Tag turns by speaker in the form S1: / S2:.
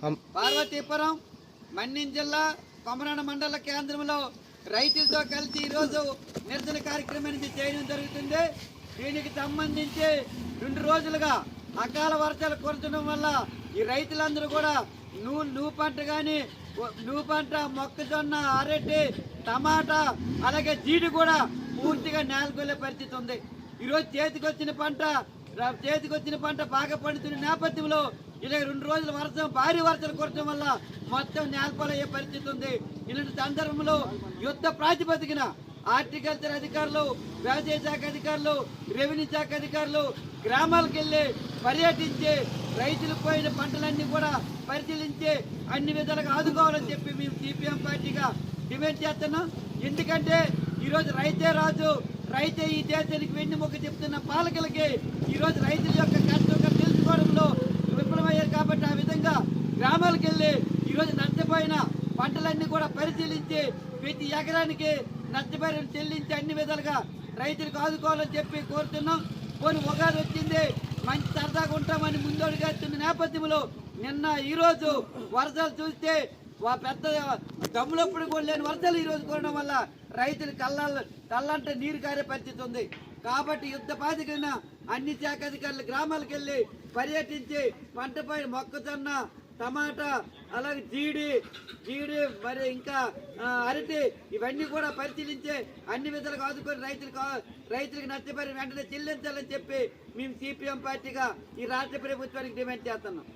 S1: పార్వతీపురం మన్యం జిల్లా కొమరాడ మండల కేంద్రంలో రైతులతో కలిసి ఈరోజు నిరసన కార్యక్రమం చేయడం జరుగుతుంది. దీనికి సంబంధించి 2 రోజులుగా అకాల వర్షాలు కురచడం వల్ల ఈ రైతులందరూ కూడా నువ్వు పంట కానీ నువ్వు పంట, మొక్కజొన్న, అరటి, టమాటా అలాగే జీడి కూడా పూర్తిగా నేలకొల్లే పరిస్థితి ఉంది. ఈరోజు చేతికొచ్చిన పంట బాగా పండుతున్న నేపథ్యంలో ఇలా 2 రోజుల భారీ వర్షాలు కురచడం వల్ల మొత్తం నేలపాలయ్యే పరిస్థితి ఉంది. ఇలాంటి సందర్భంలో యుద్ధ ప్రాతిపదికన హార్టికల్చర్ అధికారులు, వ్యవసాయ శాఖ అధికారులు, రెవెన్యూ శాఖ అధికారులు గ్రామాలకు వెళ్ళి పర్యటించి రైతులు పోయిన పంటలన్నీ కూడా పరిశీలించి అన్ని విధాలుగా ఆదుకోవాలని చెప్పి మేము సిపిఎం పార్టీగా డిమాండ్ చేస్తున్నాం. ఎందుకంటే ఈరోజు రైతే రాజు, రైతే ఈ దేశానికి వెన్నెముక చెప్తున్న పాలకులకి ఈరోజు రైతుల యొక్క కష్టం తెలుసుకోవడంలో విఫలమయ్యారు. కాబట్టి ఆ విధంగా గ్రామాలకు వెళ్ళి ఈరోజు నష్టపోయిన పంటలన్నీ కూడా పరిశీలించి ప్రతి ఎకరానికి నష్టపరిహారం చెల్లించి అన్ని విధాలుగా రైతులకు ఆదుకోవాలని చెప్పి కోరుతున్నాం. కొన్ని ఉగాది వచ్చింది, మంచి సరదాగా ఉంటామని ముందడుగు వేస్తున్న నేపథ్యంలో ఈరోజు వర్షాలు చూస్తే పెద్ద దమ్ములప్పుడు కూడా లేని వర్షాలు ఈరోజు కోరడం వల్ల రైతులు కళ్ళంటే నీరు కారే పరిస్థితి ఉంది. కాబట్టి యుద్ధ బాధికైన అన్ని శాఖ అధికారులు గ్రామాలకు వెళ్ళి పర్యటించి పంటపై మొక్కజొన్న, టమాటా అలాగే జీడి మరి ఇంకా అరటి ఇవన్నీ కూడా పరిశీలించి అన్ని విధాలుగా ఆదుకొని రైతులకు నష్టపరిహారం వెంటనే చెల్లించాలని చెప్పి మేము సిపిఎం పార్టీగా ఈ రాష్ట్ర ప్రభుత్వానికి డిమాండ్ చేస్తున్నాం.